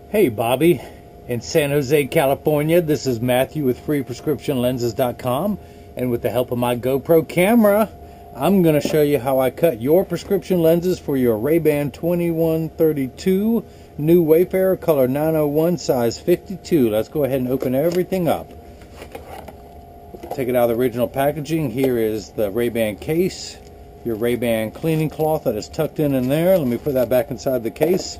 Hey Bobby, in San Jose, California. This is Matthew with freeprescriptionlenses.com, and with the help of my GoPro camera, I'm going to show you how I cut your prescription lenses for your Ray-Ban 2132 new Wayfarer color 901 size 52. Let's go ahead and open everything up. Take it out of the original packaging. Here is the Ray-Ban case, your Ray-Ban cleaning cloth that is tucked in there. Let me put that back inside the case.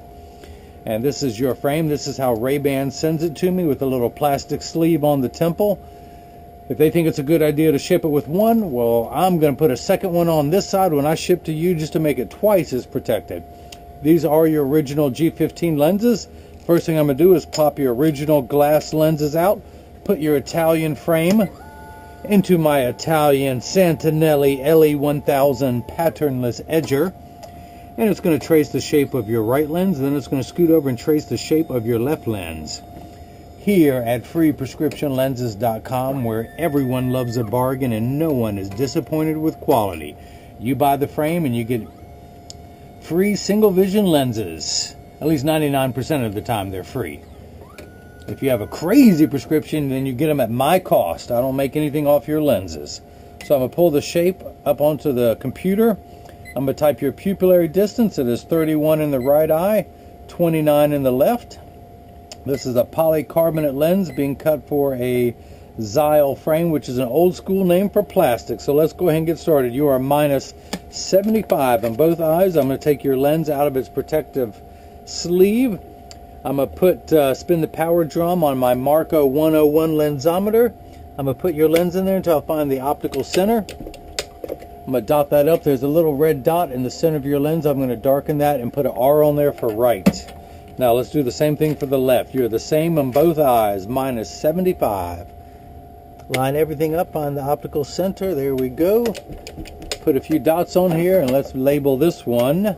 And this is your frame. This is how Ray-Ban sends it to me, with a little plastic sleeve on the temple. If they think it's a good idea to ship it with one, well, I'm going to put a second one on this side when I ship to you, just to make it twice as protected. These are your original G15 lenses. First thing I'm going to do is pop your original glass lenses out, put your Italian frame into my Italian Santinelli LE1000 patternless edger. And it's going to trace the shape of your right lens, and then it's going to scoot over and trace the shape of your left lens. Here at freeprescriptionlenses.com, where everyone loves a bargain and no one is disappointed with quality. You buy the frame and you get free single vision lenses. At least 99% of the time they're free. If you have a crazy prescription, then you get them at my cost. I don't make anything off your lenses. So I'm going to pull the shape up onto the computer. I'm going to type your pupillary distance. It is 31 in the right eye, 29 in the left. This is a polycarbonate lens being cut for a Xyle frame, which is an old school name for plastic. So let's go ahead and get started. You are minus 75 on both eyes. I'm going to take your lens out of its protective sleeve. I'm going to spin the power drum on my Marco 101 lensometer. I'm going to put your lens in there until I find the optical center. I'm going to dot that up. There's a little red dot in the center of your lens. I'm going to darken that and put an R on there for right. Now let's do the same thing for the left. You're the same on both eyes, minus 75. Line everything up on the optical center. There we go. Put a few dots on here, and let's label this one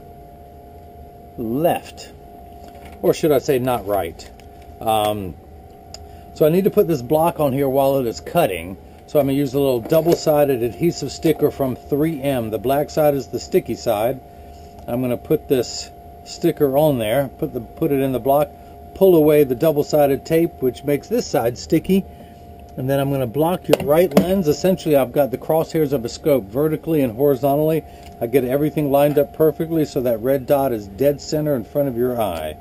left. Or should I say not right. So I need to put this block on here while it is cutting. So I'm going to use a little double-sided adhesive sticker from 3M. The black side is the sticky side. I'm going to put this sticker on there, put it in the block, pull away the double-sided tape, which makes this side sticky, and then I'm going to block your right lens. Essentially, I've got the crosshairs of a scope vertically and horizontally. I get everything lined up perfectly so that red dot is dead center in front of your eye.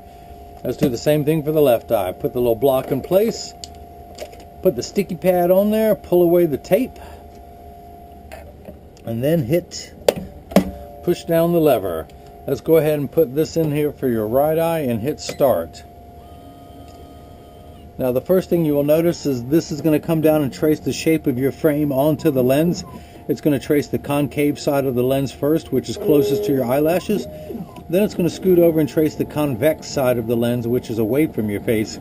Let's do the same thing for the left eye. Put the little block in place. Put the sticky pad on there, pull away the tape, and then push down the lever. Let's go ahead and put this in here for your right eye and hit start. Now the first thing you will notice is this is going to come down and trace the shape of your frame onto the lens. It's going to trace the concave side of the lens first, which is closest to your eyelashes. Then it's going to scoot over and trace the convex side of the lens, which is away from your face,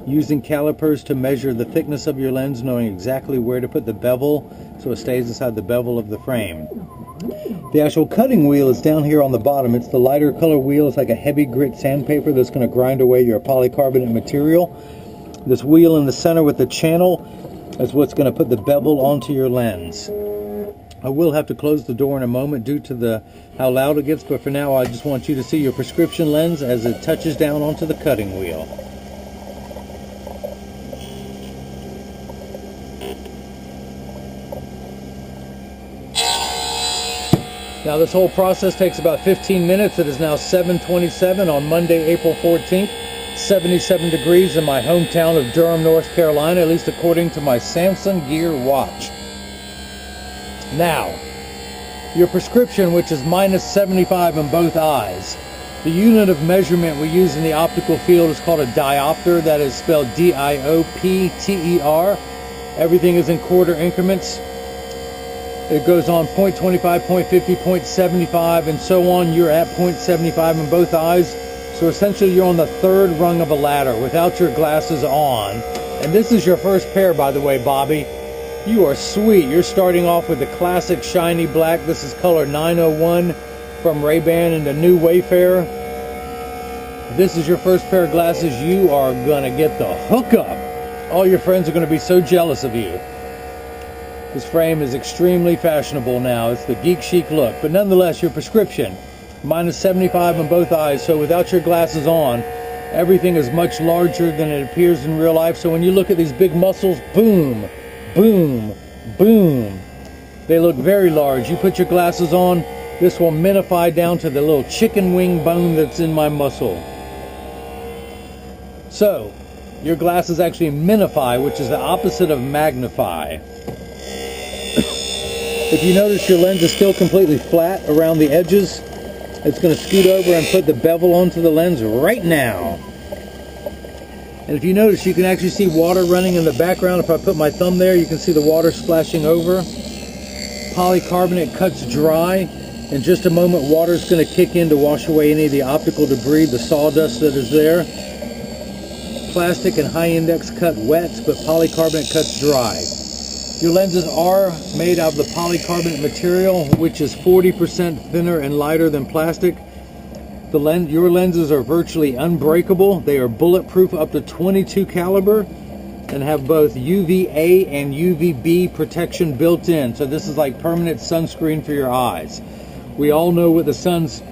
using calipers to measure the thickness of your lens, knowing exactly where to put the bevel so it stays inside the bevel of the frame. The actual cutting wheel is down here on the bottom. It's the lighter color wheel. It's like a heavy grit sandpaper that's going to grind away your polycarbonate material. This wheel in the center with the channel is what's going to put the bevel onto your lens. I will have to close the door in a moment due to how loud it gets, but for now I just want you to see your prescription lens as it touches down onto the cutting wheel. Now this whole process takes about 15 minutes. It is now 7:27 on Monday, April 14th. 77 degrees in my hometown of Durham, North Carolina, at least according to my Samsung Gear watch. Now, your prescription, which is minus 75 in both eyes. The unit of measurement we use in the optical field is called a diopter. That is spelled D-I-O-P-T-E-R. Everything is in quarter increments. It goes on 0.25, 0.50, 0.75, and so on. You're at 0.75 in both eyes. So essentially you're on the third rung of a ladder without your glasses on. And this is your first pair, by the way, Bobby. You are sweet. You're starting off with the classic shiny black. This is color 901 from Ray-Ban in the new Wayfarer. This is your first pair of glasses. You are going to get the hookup. All your friends are going to be so jealous of you. This frame is extremely fashionable now. It's the geek chic look. But nonetheless, your prescription, minus 75 on both eyes. So without your glasses on, Everything is much larger than it appears in real life. So when you look at these big muscles, boom, boom, boom, they look very large. You put your glasses on, this will minify down to the little chicken wing bone that's in my muscle. So, your glasses actually minify, which is the opposite of magnify. If you notice your lens is still completely flat around the edges, it's going to scoot over and put the bevel onto the lens right now. And if you notice, you can actually see water running in the background. If I put my thumb there, you can see the water splashing over. Polycarbonate cuts dry. In just a moment, water is going to kick in to wash away any of the optical debris, the sawdust that is there. Plastic and high index cut wet, but polycarbonate cuts dry. Your lenses are made out of the polycarbonate material, which is 40% thinner and lighter than plastic. Your lenses are virtually unbreakable. They are bulletproof up to 22 caliber and have both UVA and UVB protection built in. So this is like permanent sunscreen for your eyes. We all know what the sun's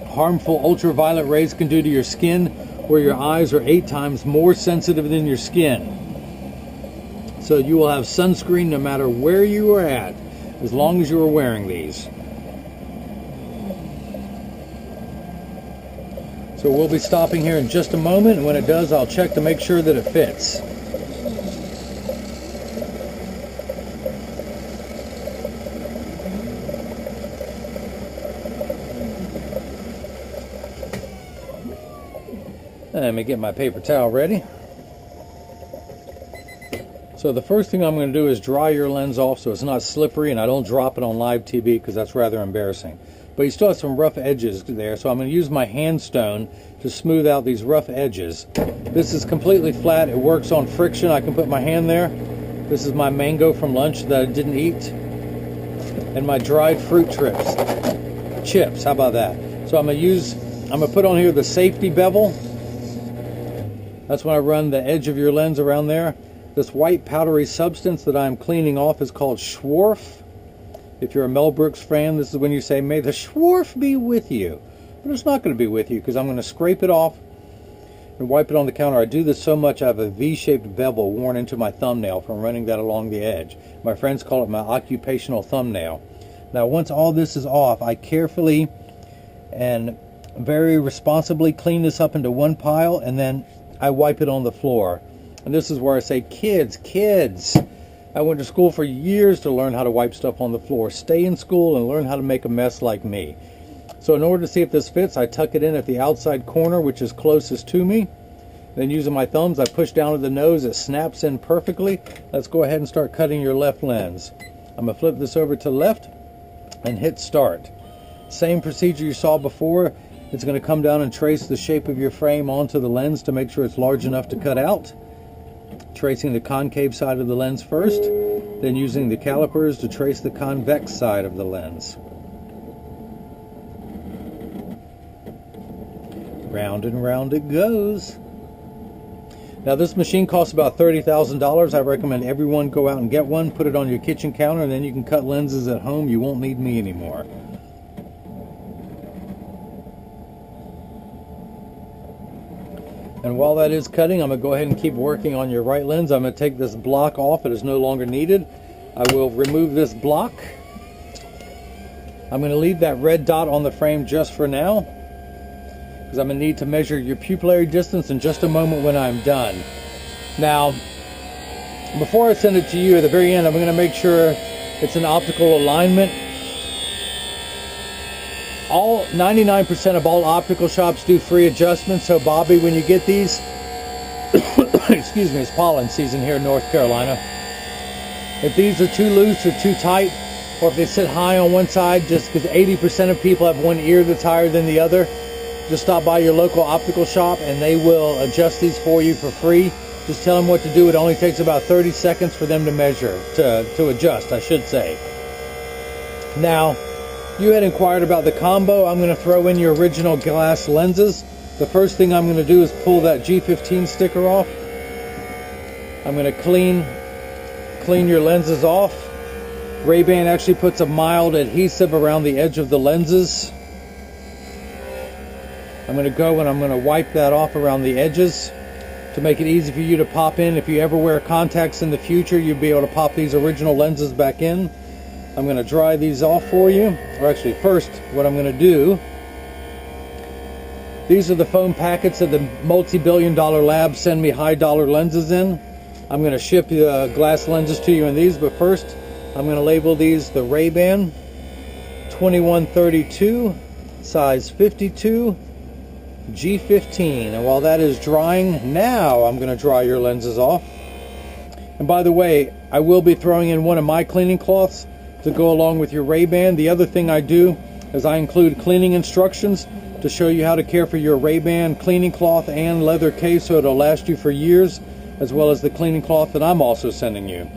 harmful ultraviolet rays can do to your skin, where your eyes are 8 times more sensitive than your skin. So you will have sunscreen no matter where you are at, as long as you are wearing these. So we'll be stopping here in just a moment, and when it does, I'll check to make sure that it fits. Let me get my paper towel ready. So the first thing I'm going to do is dry your lens off so it's not slippery, and I don't drop it on live TV because that's rather embarrassing. But you still have some rough edges there, so I'm going to use my hand stone to smooth out these rough edges. This is completely flat. It works on friction. I can put my hand there. This is my mango from lunch that I didn't eat. And my dried fruit chips. How about that? So I'm going to put on here the safety bevel. That's when I run the edge of your lens around there. This white powdery substance that I'm cleaning off is called Schwarf. If you're a Mel Brooks fan, this is when you say, "May the Schwarf be with you." But it's not going to be with you, because I'm going to scrape it off and wipe it on the counter. I do this so much I have a V-shaped bevel worn into my thumbnail from running that along the edge. My friends call it my occupational thumbnail. Now once all this is off, I carefully and very responsibly clean this up into one pile, and then I wipe it on the floor. And this is where I say, kids, I went to school for years to learn how to wipe stuff on the floor. Stay in school and learn how to make a mess like me. So in order to see if this fits, I tuck it in at the outside corner, which is closest to me. Then using my thumbs, I push down to the nose. It snaps in perfectly. Let's go ahead and start cutting your left lens. I'm going to flip this over to left and hit start. Same procedure you saw before. It's going to come down and trace the shape of your frame onto the lens to make sure it's large enough to cut out. Tracing the concave side of the lens first, then using the calipers to trace the convex side of the lens. Round and round it goes. Now this machine costs about $30,000. I recommend everyone go out and get one, put it on your kitchen counter, and then you can cut lenses at home. You won't need me anymore. And while that is cutting, I'm going to go ahead and keep working on your right lens. I'm going to take this block off. It is no longer needed. I will remove this block. I'm going to leave that red dot on the frame just for now, because I'm going to need to measure your pupillary distance in just a moment when I'm done. Now, before I send it to you, at the very end, I'm going to make sure it's an optical alignment. 99% of all optical shops do free adjustments. So Bobby, when you get these, excuse me, it's pollen season here in North Carolina. If these are too loose or too tight, or if they sit high on one side, just because 80% of people have one ear that's higher than the other, just stop by your local optical shop and they will adjust these for you for free. Just tell them what to do. It only takes about 30 seconds for them to measure, to adjust, I should say. Now, you had inquired about the combo. I'm going to throw in your original glass lenses. The first thing I'm going to do is pull that G15 sticker off. I'm going to clean your lenses off. Ray-Ban actually puts a mild adhesive around the edge of the lenses. I'm going to go and I'm going to wipe that off around the edges to make it easy for you to pop in. If you ever wear contacts in the future, you'll be able to pop these original lenses back in. I'm going to dry these off for you. Or actually, first, what I'm going to do, these are the foam packets that the multi-billion-dollar labs send me high-dollar lenses in. I'm going to ship glass lenses to you in these, but first, I'm going to label these the Ray-Ban 2132, size 52, G15. And while that is drying, now I'm going to dry your lenses off. And by the way, I will be throwing in one of my cleaning cloths to go along with your Ray-Ban. The other thing I do is I include cleaning instructions to show you how to care for your Ray-Ban cleaning cloth and leather case so it'll last you for years, as well as the cleaning cloth that I'm also sending you.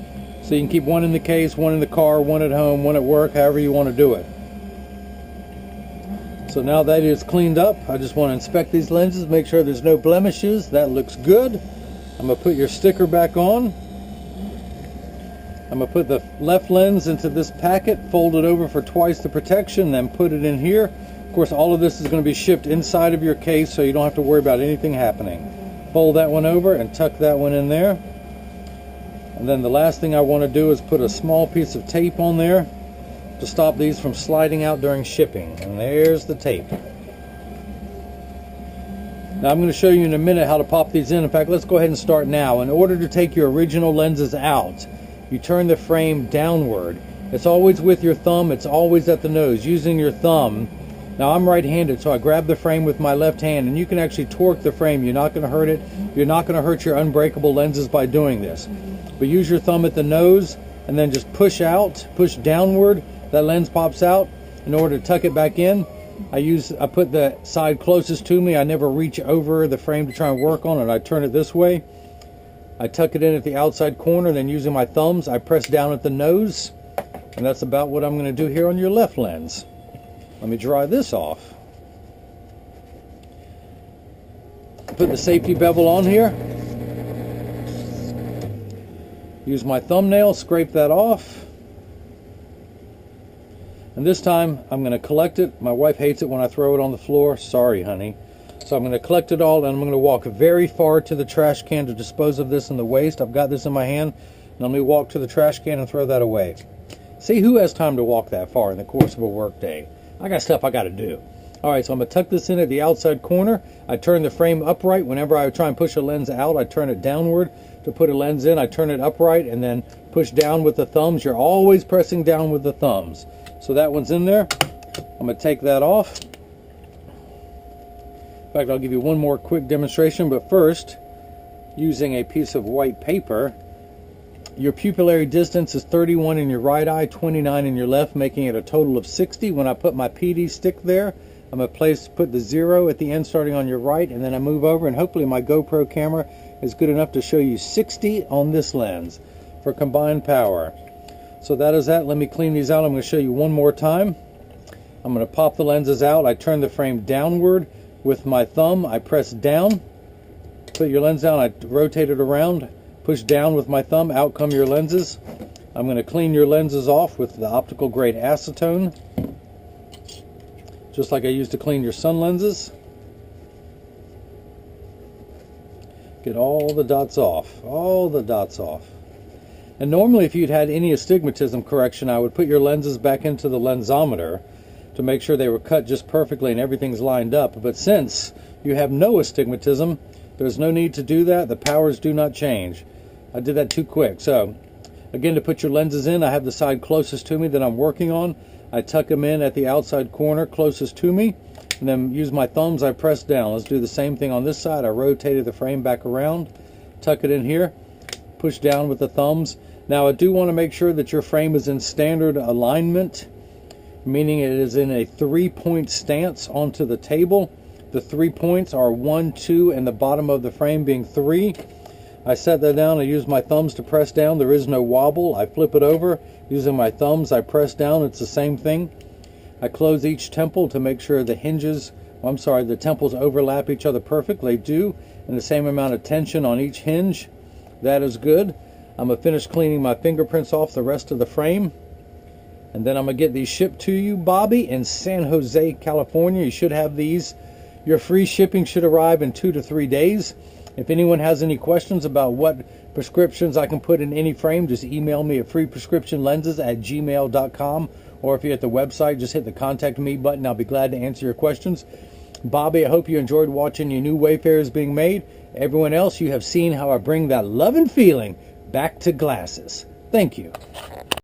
So you can keep one in the case, one in the car, one at home, one at work, however you want to do it. So now that it's cleaned up, I just want to inspect these lenses, make sure there's no blemishes. That looks good. I'm going to put your sticker back on. I'm going to put the left lens into this packet, fold it over for twice the protection, then put it in here. Of course, all of this is going to be shipped inside of your case, so you don't have to worry about anything happening. Fold that one over and tuck that one in there. And then the last thing I want to do is put a small piece of tape on there to stop these from sliding out during shipping. And there's the tape. Now I'm going to show you in a minute how to pop these in. In fact, let's go ahead and start now. In order to take your original lenses out, you turn the frame downward. It's always with your thumb, it's always at the nose, using your thumb. Now I'm right-handed, so I grab the frame with my left hand, and you can actually torque the frame. You're not going to hurt it. You're not going to hurt your unbreakable lenses by doing this. But use your thumb at the nose, and then just push out, push downward. That lens pops out. In order to tuck it back in, I put the side closest to me. I never reach over the frame to try and work on it. I turn it this way. I tuck it in at the outside corner, then using my thumbs, I press down at the nose, and that's about what I'm going to do here on your left lens. Let me dry this off. Put the safety bevel on here. Use my thumbnail, scrape that off. And this time, I'm going to collect it. My wife hates it when I throw it on the floor. Sorry, honey. So I'm going to collect it all, and I'm going to walk very far to the trash can to dispose of this in the waste. I've got this in my hand, and let me walk to the trash can and throw that away. See, who has time to walk that far in the course of a work day? I got stuff I got to do. All right, so I'm going to tuck this in at the outside corner. I turn the frame upright. Whenever I try and push a lens out, I turn it downward. To put a lens in, I turn it upright and then push down with the thumbs. You're always pressing down with the thumbs. So that one's in there. I'm going to take that off. In fact, I'll give you one more quick demonstration, but first, using a piece of white paper, your pupillary distance is 31 in your right eye, 29 in your left, making it a total of 60. When I put my PD stick there, I'm going to put the 0 at the end starting on your right, and then I move over, and hopefully my GoPro camera is good enough to show you 60 on this lens for combined power. So that is that. Let me clean these out. I'm going to show you one more time. I'm going to pop the lenses out. I turn the frame downward with my thumb. I press down. Put your lens down. I rotate it around. Push down with my thumb. Out come your lenses. I'm going to clean your lenses off with the optical grade acetone, just like I used to clean your sun lenses. Get all the dots off. All the dots off. And normally if you'd had any astigmatism correction, I would put your lenses back into the lensometer to make sure they were cut just perfectly and everything's lined up. But since you have no astigmatism, there's no need to do that. The powers do not change. I did that too quick. So again, to put your lenses in, I have the side closest to me that I'm working on. I tuck them in at the outside corner closest to me, and then use my thumbs, I press down. Let's do the same thing on this side. I rotated the frame back around, tuck it in here, push down with the thumbs. Now I do want to make sure that your frame is in standard alignment, meaning it is in a 3-point stance onto the table. The 3 points are 1, 2, and the bottom of the frame being 3. I set that down. I use my thumbs to press down. There is no wobble. I flip it over. Using my thumbs, I press down. It's the same thing. I close each temple to make sure the the temples overlap each other perfectly. They do, and the same amount of tension on each hinge. That is good. I'm going to finish cleaning my fingerprints off the rest of the frame. And then I'm going to get these shipped to you, Bobbi, in San Jose, California. You should have these Your free shipping should arrive in 2 to 3 days. If anyone has any questions about what prescriptions I can put in any frame, just email me at freeprescriptionlenses@gmail.com. Or if you're at the website, just hit the contact me button. I'll be glad to answer your questions. Bobby, I hope you enjoyed watching your new wayfarers being made. Everyone else, you have seen how I bring that love and feeling back to glasses. Thank you.